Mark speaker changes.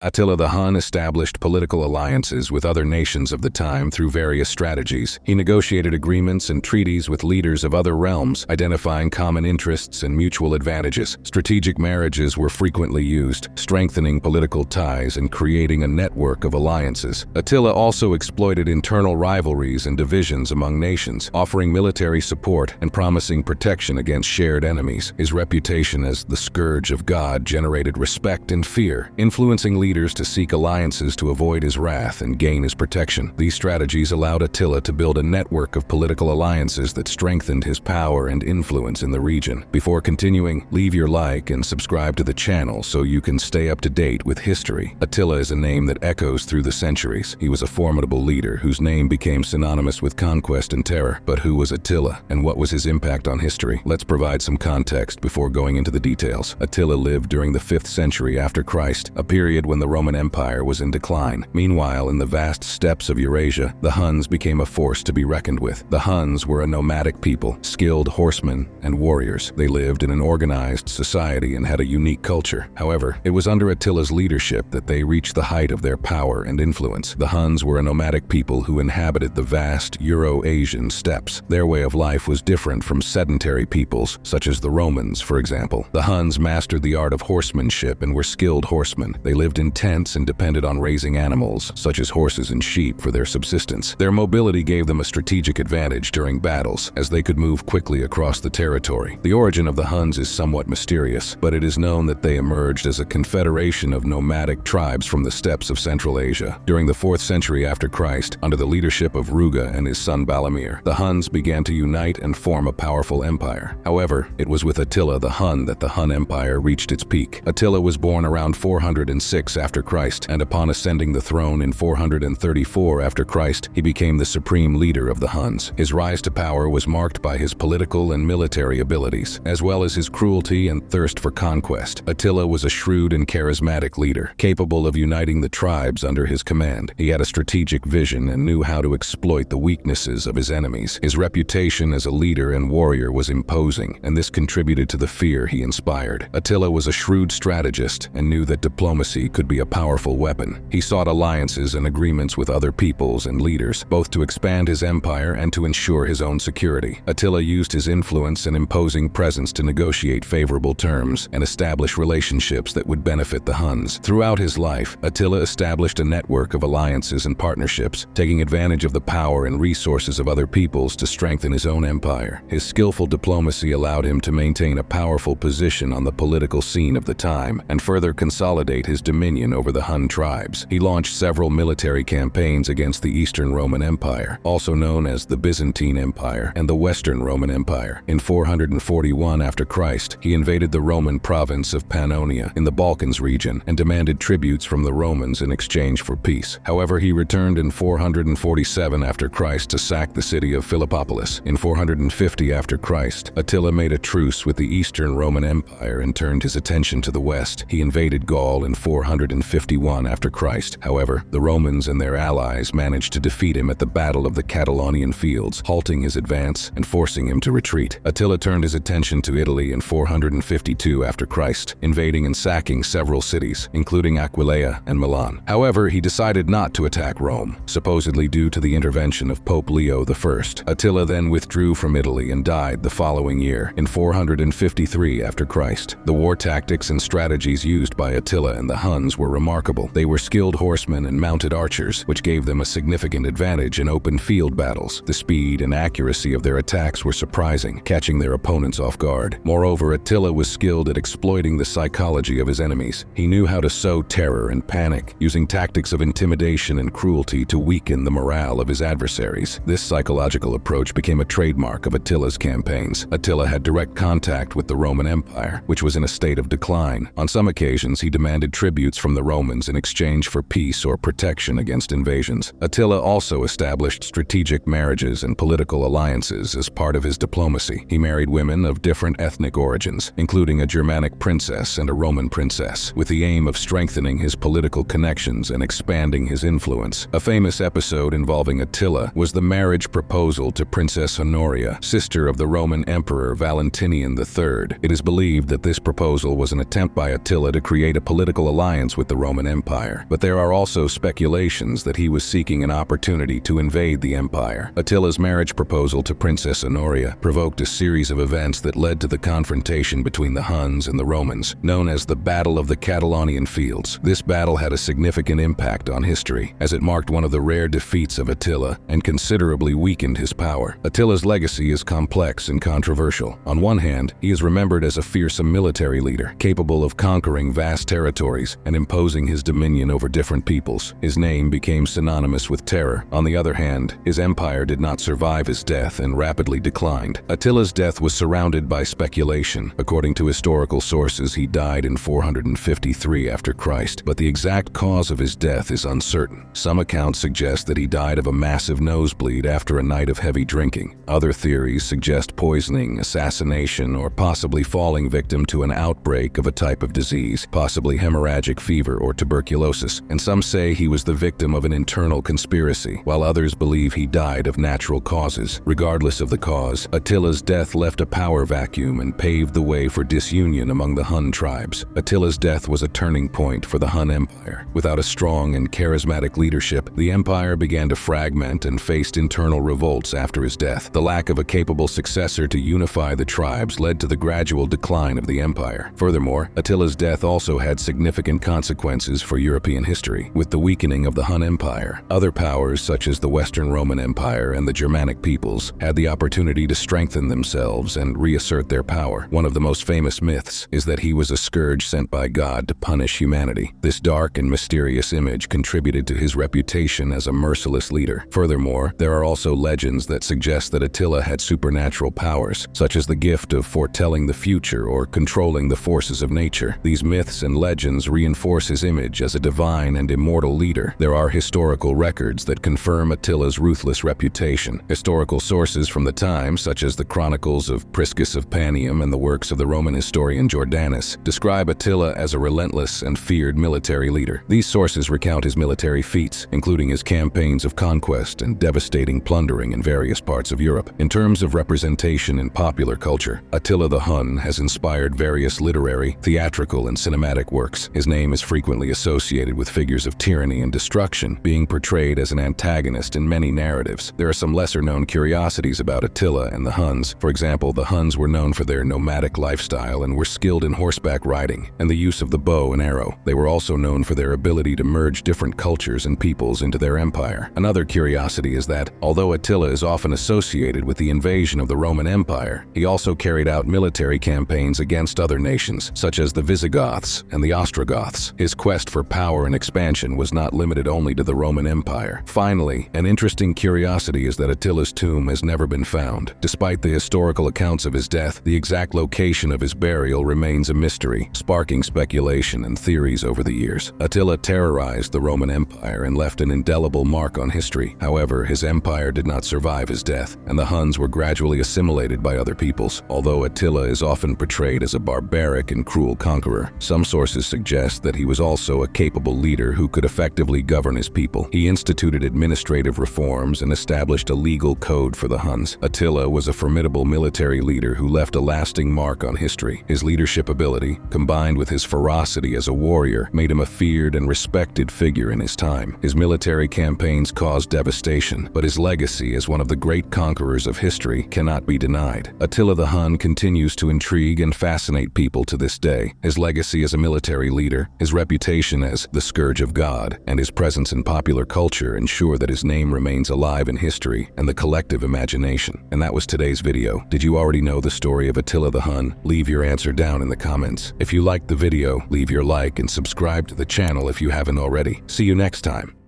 Speaker 1: Attila the Hun established political alliances with other nations of the time through various strategies. He negotiated agreements and treaties with leaders of other realms, identifying common interests and mutual advantages. Strategic marriages were frequently used, strengthening political ties and creating a network of alliances. Attila also exploited internal rivalries and divisions among nations, offering military support and promising protection against shared enemies. His reputation as the Scourge of God generated respect and fear, influencing leaders to seek alliances to avoid his wrath and gain his protection. These strategies allowed Attila to build a network of political alliances that strengthened his power and influence in the region. Before continuing, leave your like and subscribe to the channel so you can stay up to date with history. Attila is a name that echoes through the centuries. He was a formidable leader whose name became synonymous with conquest and terror. But who was Attila, and what was his impact on history? Let's provide some context before going into the details. Attila lived during the 5th century after Christ, a period when the Roman Empire was in decline. Meanwhile, in the vast steppes of Eurasia, the Huns became a force to be reckoned with. The Huns were a nomadic people, skilled horsemen and warriors. They lived in an organized society and had a unique culture. However, it was under Attila's leadership that they reached the height of their power and influence. The Huns were a nomadic people who inhabited the vast Euro-Asian steppes. Their way of life was different from sedentary peoples, such as the Romans, for example. The Huns mastered the art of horsemanship and were skilled horsemen. They lived in tents and depended on raising animals, such as horses and sheep, for their subsistence. Their mobility gave them a strategic advantage during battles, as they could move quickly across the territory. The origin of the Huns is somewhat mysterious, but it is known that they emerged as a confederation of nomadic tribes from the steppes of Central Asia. During the 4th century after Christ, under the leadership of Ruga and his son Balamir, the Huns began to unite and form a powerful empire. However, it was with Attila the Hun that the Hun Empire reached its peak. Attila was born around 406 after Christ, and upon ascending the throne in 434 after Christ, he became the supreme leader of the Huns. His rise to power was marked by his political and military abilities, as well as his cruelty and thirst for conquest. Attila was a shrewd and charismatic leader, capable of uniting the tribes under his command. He had a strategic vision and knew how to exploit the weaknesses of his enemies. His reputation as a leader and warrior was imposing, and this contributed to the fear he inspired. Attila was a shrewd strategist and knew that diplomacy could be a powerful weapon. He sought alliances and agreements with other peoples and leaders, both to expand his empire and to ensure his own security. Attila used his influence and imposing presence to negotiate favorable terms and establish relationships that would benefit the Huns. Throughout his life, Attila established a network of alliances and partnerships, taking advantage of the power and resources of other peoples to strengthen his own empire. His skillful diplomacy allowed him to maintain a powerful position on the political scene of the time and further consolidate his dominion over the Hun tribes. He launched several military campaigns against the Eastern Roman Empire, also known as the Byzantine Empire, and the Western Roman Empire. In 441 after Christ, he invaded the Roman province of Pannonia in the Balkans region and demanded tributes from the Romans in exchange for peace. However, he returned in 447 after Christ to sack the city of Philippopolis. In 450 after Christ, Attila made a truce with the Eastern Roman Empire and turned his attention to the west. He invaded Gaul in 451 after Christ. However, the Romans and their allies managed to defeat him at the Battle of the Catalaunian Fields, halting his advance and forcing him to retreat. Attila turned his attention to Italy in 452 after Christ, invading and sacking several cities, including Aquileia and Milan. However, he decided not to attack Rome, supposedly due to the intervention of Pope Leo I. Attila then withdrew from Italy and died the following year, in 453 after Christ. The war tactics and strategies used by Attila and the Huns were remarkable. They were skilled horsemen and mounted archers, which gave them a significant advantage in open field battles. The speed and accuracy of their attacks were surprising, catching their opponents off guard. Moreover, Attila was skilled at exploiting the psychology of his enemies. He knew how to sow terror and panic, using tactics of intimidation and cruelty to weaken the morale of his adversaries. This psychological approach became a trademark of Attila's campaigns. Attila had direct contact with the Roman Empire, which was in a state of decline. On some occasions, he demanded tributes from the Romans in exchange for peace or protection against invasions. Attila also established strategic marriages and political alliances as part of his diplomacy. He married women of different ethnic origins, including a Germanic princess and a Roman princess, with the aim of strengthening his political connections and expanding his influence. A famous episode involving Attila was the marriage proposal to Princess Honoria, sister of the Roman Emperor Valentinian III. It is believed that this proposal was an attempt by Attila to create a political alliance alliance with the Roman Empire, but there are also speculations that he was seeking an opportunity to invade the empire. Attila's marriage proposal to Princess Honoria provoked a series of events that led to the confrontation between the Huns and the Romans, known as the Battle of the Catalaunian Fields. This battle had a significant impact on history, as it marked one of the rare defeats of Attila and considerably weakened his power. Attila's legacy is complex and controversial. On one hand, he is remembered as a fearsome military leader, capable of conquering vast territories and imposing his dominion over different peoples. His name became synonymous with terror. On the other hand, his empire did not survive his death and rapidly declined. Attila's death was surrounded by speculation. According to historical sources, he died in 453 after Christ, but the exact cause of his death is uncertain. Some accounts suggest that he died of a massive nosebleed after a night of heavy drinking. Other theories suggest poisoning, assassination, or possibly falling victim to an outbreak of a type of disease, possibly hemorrhagic fever or tuberculosis, and some say he was the victim of an internal conspiracy, while others believe he died of natural causes. Regardless of the cause, Attila's death left a power vacuum and paved the way for disunion among the Hun tribes. Attila's death was a turning point for the Hun Empire. Without a strong and charismatic leadership, the empire began to fragment and faced internal revolts after his death. The lack of a capable successor to unify the tribes led to the gradual decline of the empire. Furthermore, Attila's death also had significant consequences for European history. With the weakening of the Hun Empire, other powers such as the Western Roman Empire and the Germanic peoples had the opportunity to strengthen themselves and reassert their power. One of the most famous myths is that he was a scourge sent by God to punish humanity. This dark and mysterious image contributed to his reputation as a merciless leader. Furthermore, there are also legends that suggest that Attila had supernatural powers, such as the gift of foretelling the future or controlling the forces of nature. These myths and legends reinforce his image as a divine and immortal leader. There are historical records that confirm Attila's ruthless reputation. Historical sources from the time, such as the chronicles of Priscus of Panium and the works of the Roman historian Jordanus, describe Attila as a relentless and feared military leader. These sources recount his military feats, including his campaigns of conquest and devastating plundering in various parts of Europe. In terms of representation in popular culture, Attila the Hun has inspired various literary, theatrical, and cinematic works. His name is frequently associated with figures of tyranny and destruction, being portrayed as an antagonist in many narratives. There are some lesser-known curiosities about Attila and the Huns. For example, the Huns were known for their nomadic lifestyle and were skilled in horseback riding and the use of the bow and arrow. They were also known for their ability to merge different cultures and peoples into their empire. Another curiosity is that, although Attila is often associated with the invasion of the Roman Empire, he also carried out military campaigns against other nations, such as the Visigoths and the Ostrogoths. His quest for power and expansion was not limited only to the Roman Empire. Finally, an interesting curiosity is that Attila's tomb has never been found. Despite the historical accounts of his death, the exact location of his burial remains a mystery, sparking speculation and theories over the years. Attila terrorized the Roman Empire and left an indelible mark on history. However, his empire did not survive his death, and the Huns were gradually assimilated by other peoples. Although Attila is often portrayed as a barbaric and cruel conqueror, some sources suggest that he was also a capable leader who could effectively govern his people. He instituted administrative reforms and established a legal code for the Huns. Attila was a formidable military leader who left a lasting mark on history. His leadership ability, combined with his ferocity as a warrior, made him a feared and respected figure in his time. His military campaigns caused devastation, but his legacy as one of the great conquerors of history cannot be denied. Attila the Hun continues to intrigue and fascinate people to this day. His legacy as a military leader, his reputation as the Scourge of God, and his presence in popular culture ensure that his name remains alive in history and the collective imagination. And that was today's video. Did you already know the story of Attila the Hun? Leave your answer down in the comments. If you liked the video, leave your like and subscribe to the channel if you haven't already. See you next time.